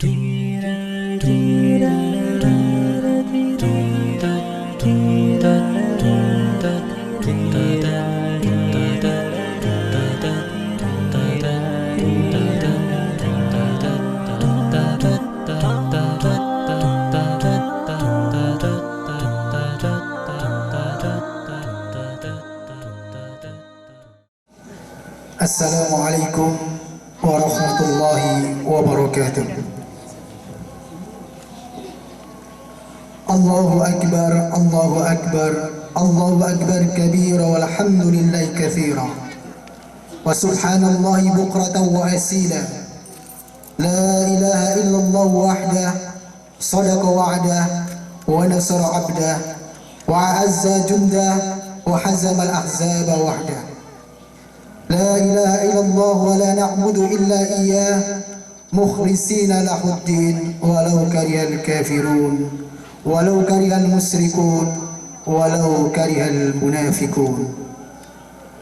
Assalamualaikum warahmatullahi wabarakatuh. Allahu akbar, Allahu akbar, Allahu akbar kabira walhamdulillahi katsira. Wa subhanallahi bukratan wa asila. La ilaha illallah wahdah, sadaqa wa'dah, wa nasara 'abdah, wa a'azza jundah, wa hazama al-ahzaba wahdah. لا إله إلا الله ولا نعبد إلا إياه مخلصين له الدين ولو كره الكافرون ولو كره المشركون ولو كره المنافقون.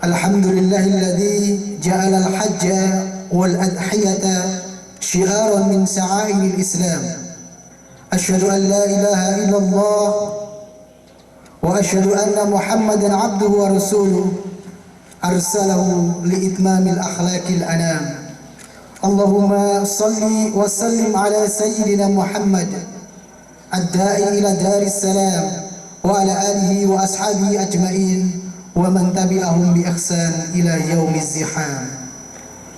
الحمد لله الذي جعل الحج والأضحية شعارا من شعائر الإسلام. أشهد أن لا إله إلا الله وأشهد أن محمدا عبده ورسوله أرسله لإتمام الأخلاق الأنام. اللهم صل وسلم على سيدنا محمد الداعي إلى دار السلام وعلى آله وأصحابه أجمعين ومن تبعهم بإحسان إلى يوم الزحام.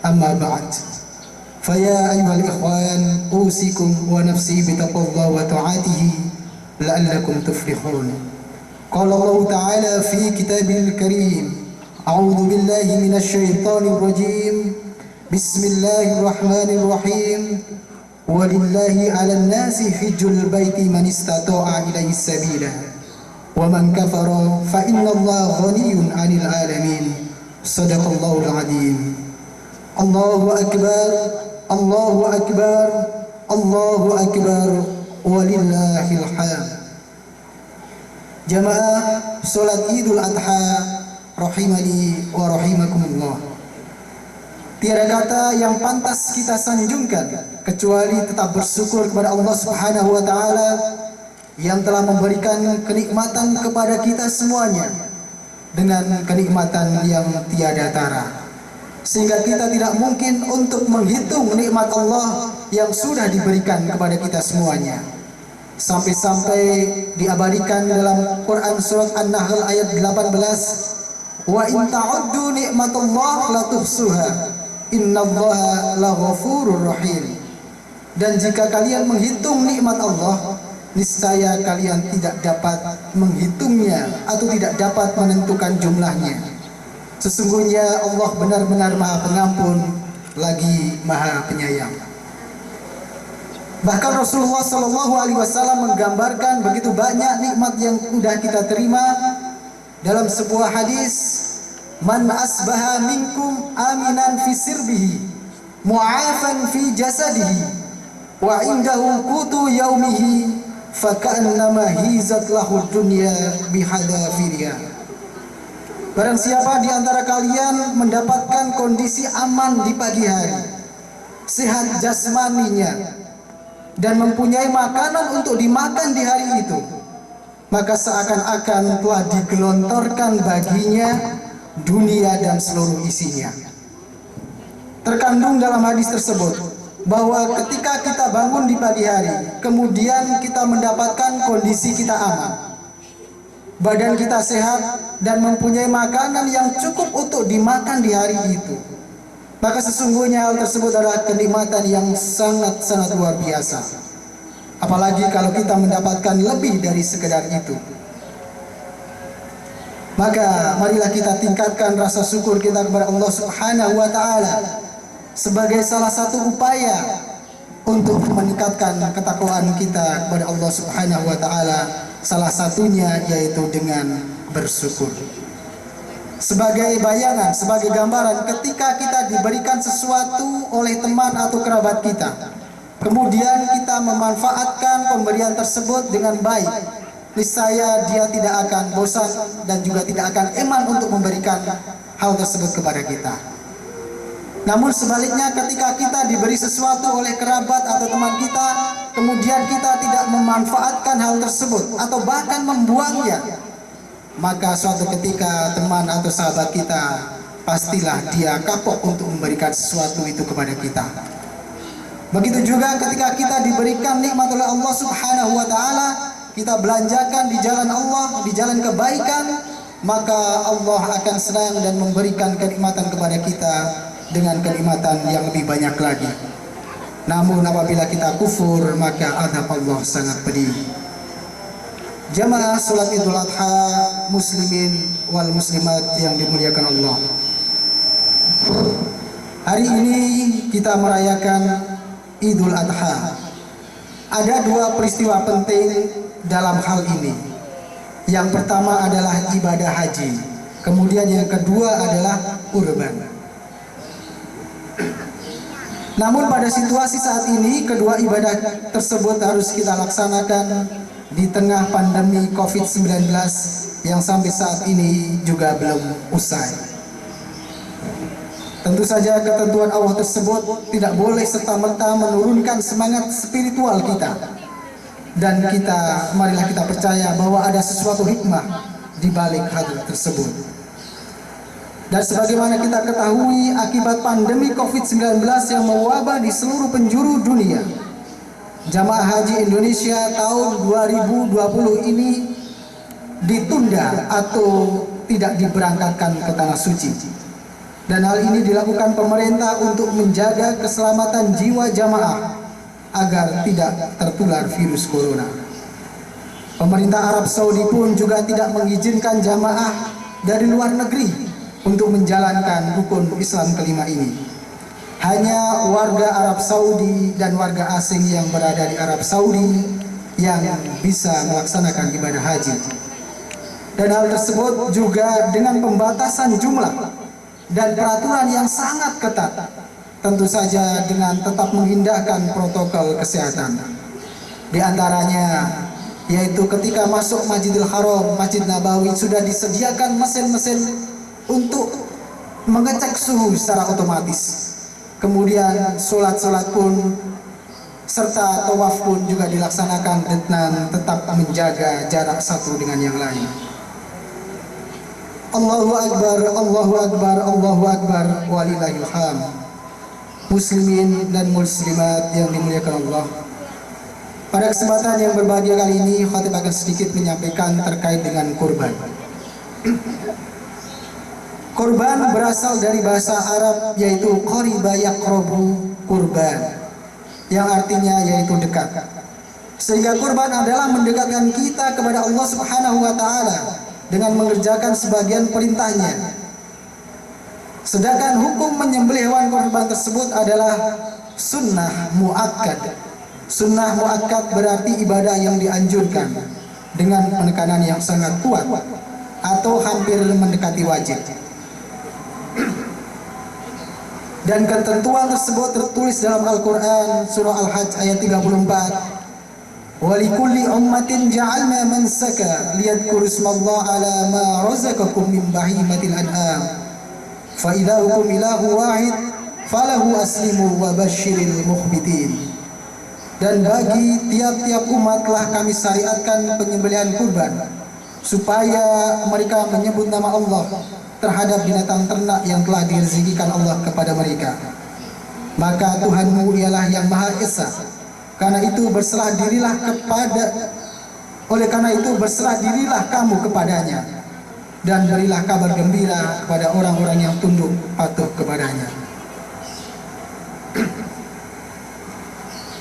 أما بعد فيا أيها الإخوان أوصيكم ونفسي بتقوى الله وطاعته لعلكم تفلحون. قال الله تعالى في كتابه الكريم: أعوذ بالله من الشيطان الرجيم. بسم الله الرحمن الرحيم. ولله على الناس حج البيت من استطاع إليه سبيلا ومن كفر فإن الله غني عن العالمين. صدق الله العظيم. الله أكبر، الله أكبر، الله أكبر ولله الحمد. Jamaah salat Idul Adha rahimani wa rahimakumullah. Tiada kata yang pantas kita sanjungkan kecuali tetap bersyukur kepada Allah Subhanahu wa taala yang telah memberikan kenikmatan kepada kita semuanya dengan kenikmatan yang tiada tara, sehingga kita tidak mungkin untuk menghitung nikmat Allah yang sudah diberikan kepada kita semuanya. Sampai-sampai diabadikan dalam Quran surat An-Nahl ayat 18, wa in ta'uddu ni'matallah la tuhsuha innallaha laghafurur rahim. Dan jika kalian menghitung nikmat Allah, niscaya kalian tidak dapat menghitungnya atau tidak dapat menentukan jumlahnya. Sesungguhnya Allah benar-benar Maha Pengampun lagi Maha Penyayang. Bahkan Rasulullah SAW menggambarkan begitu banyak nikmat yang sudah kita terima dalam sebuah hadis: man asbaha minkum aminan fi sirbihi mu'afan fi jasadihi wa indahu qutu yaumihi faka'annama hizat lahu dunya bihadafiriha. Barang siapa di antara kalian mendapatkan kondisi aman di pagi hari, sehat jasmaninya, dan mempunyai makanan untuk dimakan di hari itu, maka seakan-akan telah digelontorkan baginya dunia dan seluruh isinya. Terkandung dalam hadis tersebut bahwa ketika kita bangun di pagi hari, kemudian kita mendapatkan kondisi kita aman, badan kita sehat, dan mempunyai makanan yang cukup untuk dimakan di hari itu, maka sesungguhnya hal tersebut adalah kenikmatan yang sangat-sangat luar biasa. Apalagi kalau kita mendapatkan lebih dari sekedar itu. Maka marilah kita tingkatkan rasa syukur kita kepada Allah Subhanahu wa taala sebagai salah satu upaya untuk meningkatkan ketakwaan kita kepada Allah Subhanahu wa taala. Salah satunya yaitu dengan bersyukur. Sebagai bayangan, sebagai gambaran, ketika kita diberikan sesuatu oleh teman atau kerabat kita, kemudian kita memanfaatkan pemberian tersebut dengan baik, niscaya dia tidak akan bosan dan juga tidak akan eman untuk memberikan hal tersebut kepada kita. Namun sebaliknya, ketika kita diberi sesuatu oleh kerabat atau teman kita, kemudian kita tidak memanfaatkan hal tersebut atau bahkan membuangnya, maka suatu ketika teman atau sahabat kita pastilah dia kapok untuk memberikan sesuatu itu kepada kita. Begitu juga ketika kita diberikan nikmat oleh Allah Subhanahu wa taala, kita belanjakan di jalan Allah, di jalan kebaikan, maka Allah akan senang dan memberikan kenikmatan kepada kita dengan kenikmatan yang lebih banyak lagi. Namun apabila kita kufur, maka azab Allah sangat pedih. Jamaah salat Idul Adha muslimin wal muslimat yang dimuliakan Allah. Hari ini kita merayakan Idul Adha. Ada dua peristiwa penting dalam hal ini. Yang pertama adalah ibadah haji, kemudian yang kedua adalah kurban. Namun pada situasi saat ini, kedua ibadah tersebut harus kita laksanakan di tengah pandemi COVID-19 yang sampai saat ini juga belum usai. Tentu saja ketentuan Allah tersebut tidak boleh serta-merta menurunkan semangat spiritual kita. Dan marilah kita percaya bahwa ada sesuatu hikmah di balik hal tersebut. Dan sebagaimana kita ketahui, akibat pandemi COVID-19 yang mewabah di seluruh penjuru dunia, jamaah haji Indonesia tahun 2020 ini ditunda atau tidak diberangkatkan ke tanah suci. Dan hal ini dilakukan pemerintah untuk menjaga keselamatan jiwa jamaah agar tidak tertular virus corona. Pemerintah Arab Saudi pun juga tidak mengizinkan jamaah dari luar negeri untuk menjalankan rukun Islam kelima ini. Hanya warga Arab Saudi dan warga asing yang berada di Arab Saudi yang bisa melaksanakan ibadah haji. Dan hal tersebut juga dengan pembatasan jumlah dan peraturan yang sangat ketat, tentu saja dengan tetap mengindahkan protokol kesehatan. Di antaranya yaitu ketika masuk Masjidil Haram, Masjid Nabawi sudah disediakan mesin-mesin untuk mengecek suhu secara otomatis. Kemudian sholat-sholat pun serta tawaf pun juga dilaksanakan dengan tetap menjaga jarak satu dengan yang lain. Allahu Akbar, Allahu Akbar, Allahu Akbar, walillahil hamd. Muslimin dan muslimat yang dimuliakan Allah, pada kesempatan yang berbahagia kali ini, khatib akan sedikit menyampaikan terkait dengan kurban. Kurban berasal dari bahasa Arab yaitu qariba yaqrabu kurban, yang artinya yaitu dekat. Sehingga kurban adalah mendekatkan kita kepada Allah Subhanahu wa taala dengan mengerjakan sebagian perintahnya. Sedangkan hukum menyembelih hewan kurban tersebut adalah sunnah muakkad. Sunnah muakkad berarti ibadah yang dianjurkan dengan penekanan yang sangat kuat atau hampir mendekati wajib. Dan ketentuan tersebut tertulis dalam Al-Quran surah Al-Hajj ayat 34. Walikulli ummatin ja'alna mansaka liyadhkuru ismallaha ala ma razaqakum min bahimatil an'am fa ilahukum ilahu wahid falahu aslimu wa basyiril mukhbitin. Dan bagi tiap-tiap umat telah kami syariatkan penyembelihan kurban supaya mereka menyebut nama Allah terhadap binatang ternak yang telah direzekikan Allah kepada mereka. Maka Tuhanmu ialah yang Maha Esa. Karena itu berserah dirilah kamu kepadanya, dan berilah kabar gembira kepada orang-orang yang tunduk patuh kepadanya.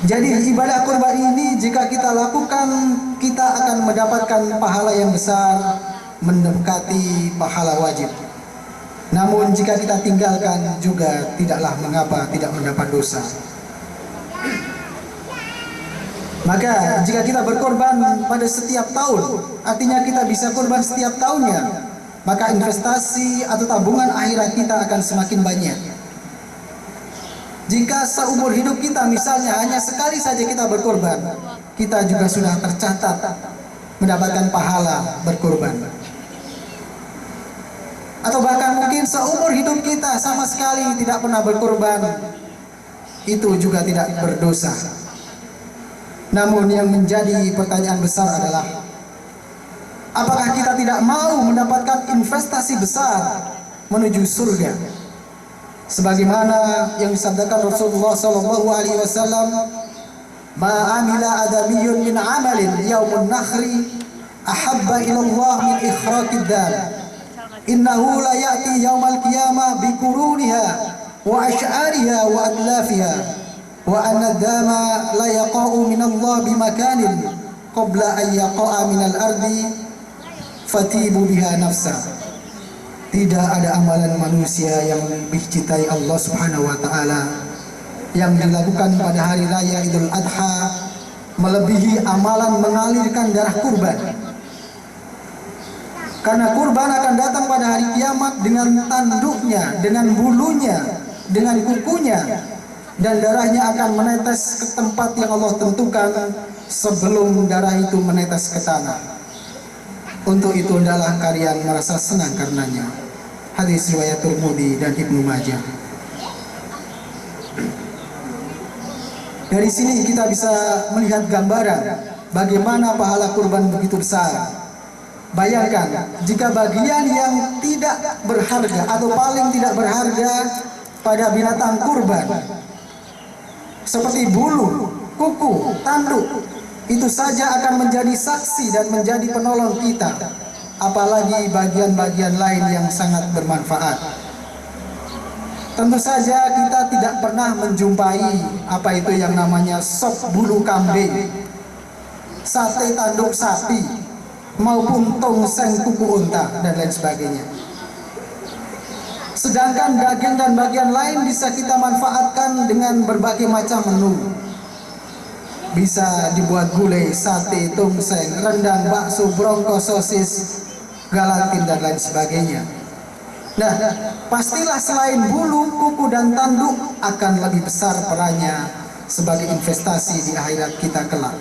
Jadi ibadah kurban ini jika kita lakukan, kita akan mendapatkan pahala yang besar, mendekati pahala wajib. Namun jika kita tinggalkan juga tidaklah mengapa, tidak mendapat dosa. Maka jika kita berkorban pada setiap tahun, artinya kita bisa korban setiap tahunnya, maka investasi atau tabungan akhirat kita akan semakin banyak. Jika seumur hidup kita misalnya hanya sekali saja kita berkorban, kita juga sudah tercatat mendapatkan pahala berkorban. atau bahkan mungkin seumur hidup kita sama sekali tidak pernah berkorban, itu juga tidak berdosa. Namun yang menjadi pertanyaan besar adalah, apakah kita tidak mau mendapatkan investasi besar menuju surga? Sebagaimana yang disabdakan Rasulullah SAW, "Ma amila adamiyun min amalin yaumun nakhri ahabba ilallah min ikhraqid dal. Innahu la ya'ti yaumal qiyamah bikuruniha wa ash'ariha wa adlafiha wa anna dama la yaqa'u min Allah bimakanin qabla an yaqa'a min al-ardi fatibu biha nafsa." Tidak ada amalan manusia yang lebih cintai Allah Subhanahu wa taala yang dilakukan pada hari raya Idul Adha melebihi amalan mengalirkan darah kurban. Karena kurban akan datang pada hari kiamat dengan tanduknya, dengan bulunya, dengan kukunya, dan darahnya akan menetes ke tempat yang Allah tentukan sebelum darah itu menetes ke tanah. Untuk itu adalah kalian merasa senang karenanya. Hadis riwayat Tirmidzi dan Ibnu Majah. Dari sini kita bisa melihat gambaran bagaimana pahala kurban begitu besar. Bayangkan jika bagian yang tidak berharga atau paling tidak berharga pada binatang kurban seperti bulu, kuku, tanduk, itu saja akan menjadi saksi dan menjadi penolong kita, apalagi bagian-bagian lain yang sangat bermanfaat. Tentu saja kita tidak pernah menjumpai apa itu yang namanya sop bulu kambing, sate tanduk sapi, maupun tongseng kuku unta dan lain sebagainya. Sedangkan daging dan bagian lain bisa kita manfaatkan dengan berbagai macam menu. Bisa dibuat gulai, sate, tongseng, rendang, bakso, brongkos, sosis, galatin dan lain sebagainya. Nah, pastilah selain bulu, kuku dan tanduk akan lebih besar perannya sebagai investasi di akhirat kita kelak.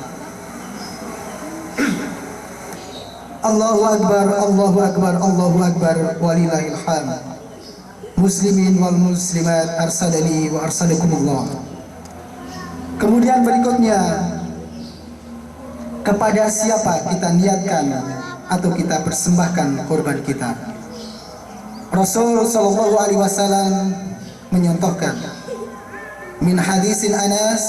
Allahu Akbar, Allahu Akbar, Allahu Akbar, walillahil hamd. Muslimin wal muslimat arsadani wa arsadakumullah. Kemudian berikutnya, kepada siapa kita niatkan atau kita persembahkan korban kita? Rasul sallallahu alaihi wasallam menyontohkan min hadisin Anas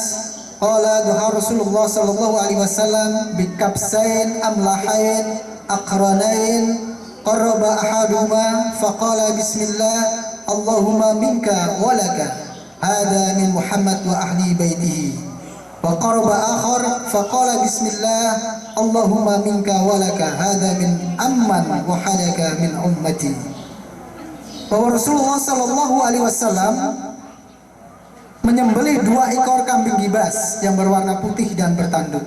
qala duha Rasulullah sallallahu alaihi wasallam bikabsain amlahain aqranain qarraba ahaduhuma faqala bismillah Allahumma minka walaka hada min Muhammad wa ahli baitihi wa qarraba akhar faqala bismillah Allahumma minka walaka hada min amman wa halaka min ummati. Bahwa Rasulullah sallallahu alaihi wasallam menyembelih 2 ekor kambing gibas yang berwarna putih dan bertanduk.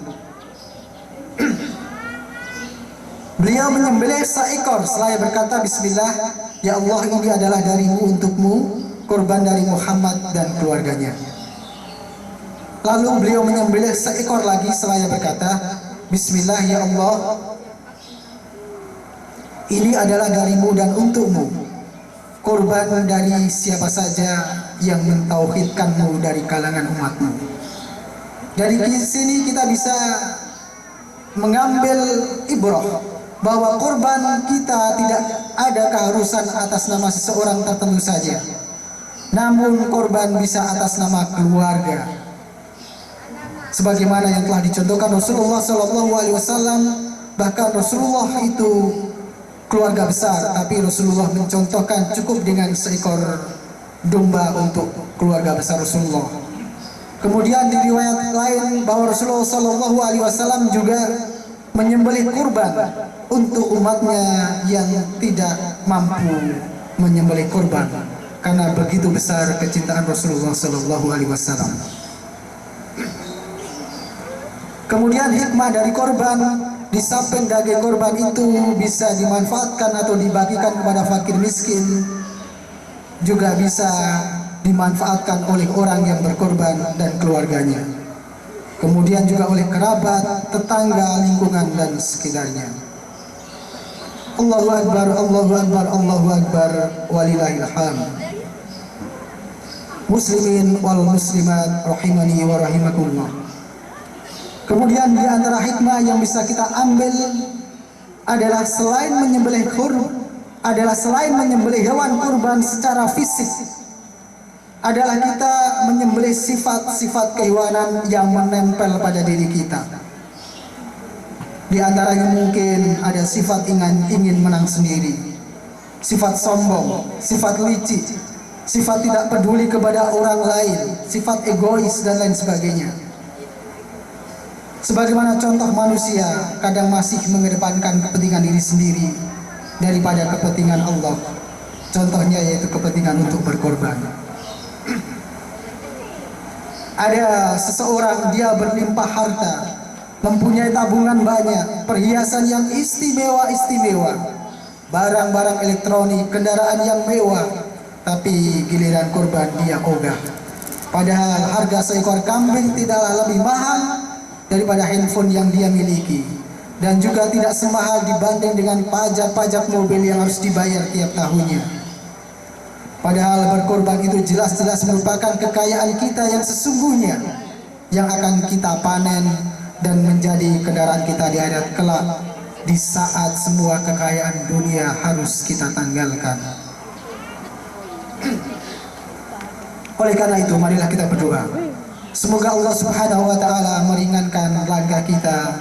Beliau menyembelih seekor selaya berkata bismillah, ya Allah ini adalah darimu untukmu, korban dari Muhammad dan keluarganya. Lalu beliau menyembelih seekor lagi selaya berkata bismillah ya Allah, ini adalah darimu dan untukmu, korban dari siapa saja yang mentauhidkanmu dari kalangan umatmu. Dari sini kita bisa mengambil ibrah bahwa korban kita tidak ada keharusan atas nama seseorang tertentu saja, namun korban bisa atas nama keluarga. Sebagaimana yang telah dicontohkan Rasulullah SAW, bahkan Rasulullah itu keluarga besar, tapi Rasulullah mencontohkan cukup dengan seekor domba untuk keluarga besar Rasulullah. Kemudian di riwayat lain bahwa Rasulullah SAW juga menyembelih kurban untuk umatnya yang tidak mampu menyembelih kurban, karena begitu besar kecintaan Rasulullah SAW. Kemudian hikmah dari korban, di samping daging korban itu bisa dimanfaatkan atau dibagikan kepada fakir miskin, juga bisa dimanfaatkan oleh orang yang berkorban dan keluarganya. Kemudian juga oleh kerabat, tetangga, lingkungan dan sekitarnya. Allahu Akbar, Allahu Akbar, Allahu Akbar, walillahil hamd. Muslimin wal muslimat rahimani wa rahimakumullah. Kemudian di antara hikmah yang bisa kita ambil adalah selain menyembelih hewan kurban secara fisik, adalah kita menyembelih sifat-sifat kehewanan yang menempel pada diri kita. Di antaranya mungkin ada sifat ingin menang sendiri, sifat sombong, sifat licik, sifat tidak peduli kepada orang lain, sifat egois dan lain sebagainya. Sebagaimana contoh manusia kadang masih mengedepankan kepentingan diri sendiri daripada kepentingan Allah. Contohnya yaitu kepentingan untuk berkorban. Ada seseorang, dia berlimpah harta, mempunyai tabungan banyak, perhiasan yang istimewa-istimewa, barang-barang elektronik, kendaraan yang mewah, tapi giliran kurban dia ogah. Padahal harga seekor kambing tidaklah lebih mahal daripada handphone yang dia miliki, dan juga tidak semahal dibanding dengan pajak-pajak mobil yang harus dibayar tiap tahunnya. Padahal berkorban itu jelas-jelas merupakan kekayaan kita yang sesungguhnya, yang akan kita panen dan menjadi kendaraan kita di akhirat kelak, di saat semua kekayaan dunia harus kita tanggalkan. Oleh karena itu, marilah kita berdoa. Semoga Allah Subhanahu wa Ta'ala meringankan langkah kita,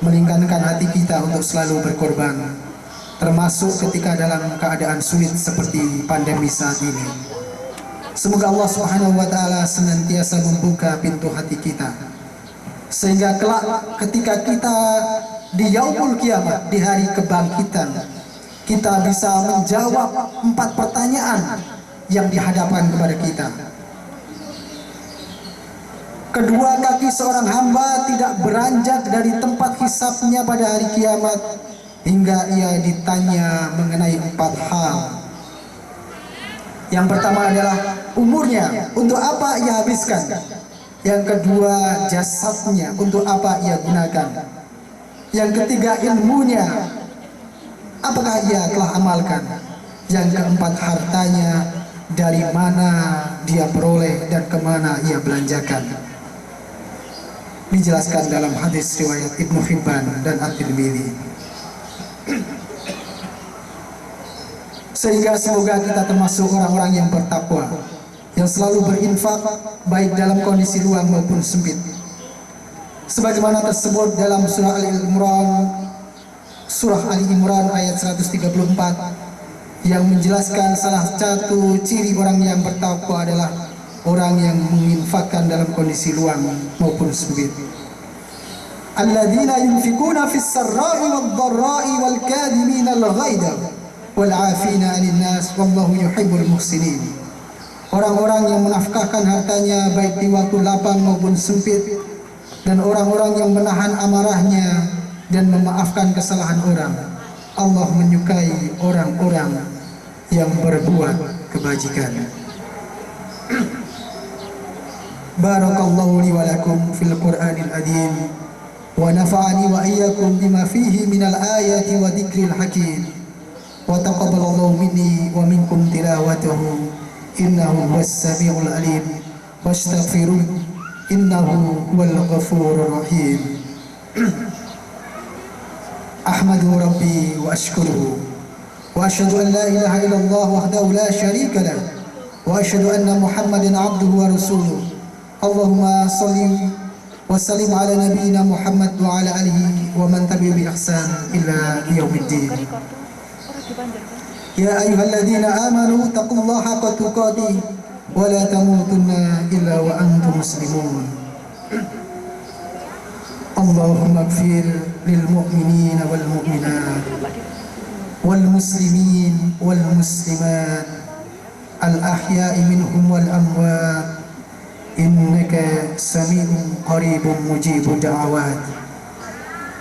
meringankan hati kita untuk selalu berkorban, termasuk ketika dalam keadaan sulit seperti pandemi saat ini. Semoga Allah Subhanahu wa Ta'ala senantiasa membuka pintu hati kita, sehingga kelak ketika kita di yaumul kiamat, di hari kebangkitan, kita bisa menjawab 4 pertanyaan yang dihadapkan kepada kita. Kedua kaki seorang hamba tidak beranjak dari tempat hisabnya pada hari kiamat hingga ia ditanya mengenai 4 hal. Yang pertama adalah umurnya, untuk apa ia habiskan. Yang kedua, jasadnya, untuk apa ia gunakan. Yang ketiga, ilmunya, apakah ia telah amalkan. Yang keempat, hartanya, dari mana dia peroleh dan kemana ia belanjakan. Dijelaskan dalam hadis riwayat Ibnu Hibban dan At-Tirmidzi. Sehingga semoga kita termasuk orang-orang yang bertakwa, yang selalu berinfak baik dalam kondisi luang maupun sempit. Sebagaimana tersebut dalam surah Ali Imran ayat 134 yang menjelaskan salah satu ciri orang yang bertakwa adalah orang yang menginfakkan dalam kondisi luang maupun sempit. Alladzina yunfikuna fis sarra'i wad dharra'i wal kadhimina al ghaidha wal 'afina 'anil nas wallahu yuhibbul muhsinin. Orang-orang yang menafkahkan hartanya baik di waktu lapang maupun sempit, dan orang-orang yang menahan amarahnya dan memaafkan kesalahan orang. Allah menyukai orang-orang yang berbuat kebajikan. Barakallahu li wa lakum fil Qur'anil Azim wa nafa'ani wa iyyakum bima fihi minal ayati wa dzikril hakim wa taqabbalallahu minni wa minkum tilawatahu innahu huwas samiul alim wastaghfiruh innahu huwal ghafurur rahim. Ahmadu rabbi wa ashkuruhu wa asyhadu an la ilaha illallah wahdahu la syarika lah wa asyhadu anna Muhammadan abduhu wa rasuluh. Allahumma salli wa sallim ala nabiyyina Muhammad wa ala alihi wa man tabi'a bi ihsan ila yaumiddin. Ya ayyuhalladzina amanu taqullaha haqqa tuqatih wa la tamutunna illa wa antum muslimun. Allahumma ighfir lil mu'minina wal mu'minat wal muslimin wal muslimat al ahya'i minhum wal amwat innaka sami'un qaribun mujibud da'awat.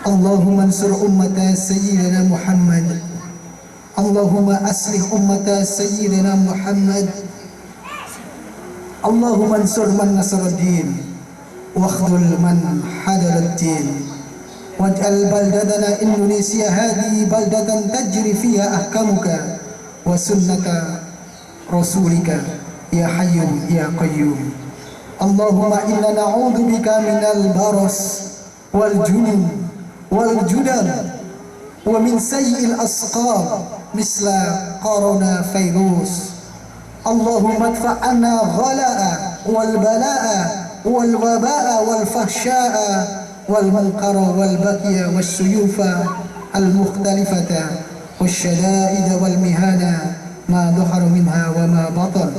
Allahumma ansur ummata sayyidina Muhammad. Allahumma aslih ummata sayyidina Muhammad. Allahumma ansur man nasara ad-din wa akhdhul man hadara ad-din واجعل بلدتنا إندونيسيا هذه بلدة تجري فيها أحكامك وسنة رسولك يا حي يا قيوم. اللهم إنا نعوذ بك من البرص والجنون والجدل ومن سيء الأسقام مثل كورونا فيروس. اللهم ادفع عنا الغلاء والبلاء والوباء والفحشاء والمنكر والبغي والسيوف المختلفة والشدائد والمهانة ما ظهر منها وما بطن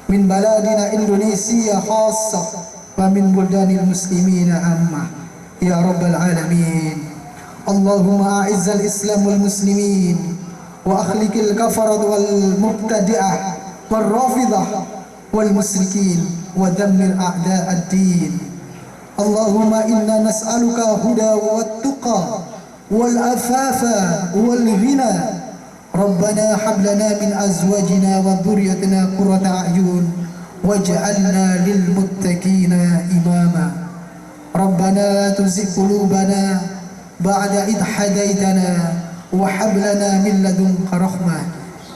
من بلادنا إندونيسيا خاصة ومن بلدان المسلمين عامة يا رب العالمين. اللهم أعز الإسلام والمسلمين وأخلق الكفرة والمبتدعة والرافضة والمشركين ودمر أعداء الدين. اللهم إنا نسألك هدى والتقى والعفاف والغنى. ربنا هب لنا من أزواجنا وذريتنا قرة أعين واجعلنا للمتقين إماما. ربنا لا تزغ قلوبنا بعد إذ هديتنا وهب لنا من لدنك رحمة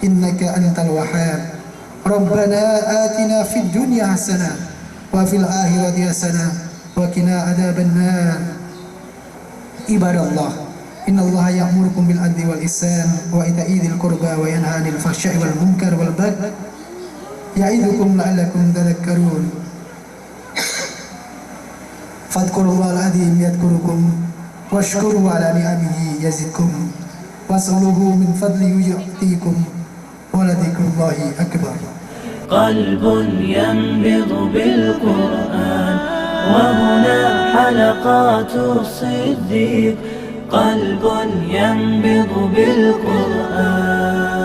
إنك أنت الوهاب. ربنا آتنا في الدنيا حسنة وفي الآخرة حسنة وقنا عذاب النار. عباد الله إن الله يأمركم بالعدل والإحسان وإيتاء ذي القربى وينهى عن الفحشاء والمنكر والبغي يعظكم لعلكم تذكرون. فاذكروا الله العظيم يذكركم واشكروا على نعمه يزدكم واسألوه من فضله يعطيكم ولذكر الله أكبر. قلب ينبض بالقرآن وهنا حلقات الصديق. قلب ينبض بالقرآن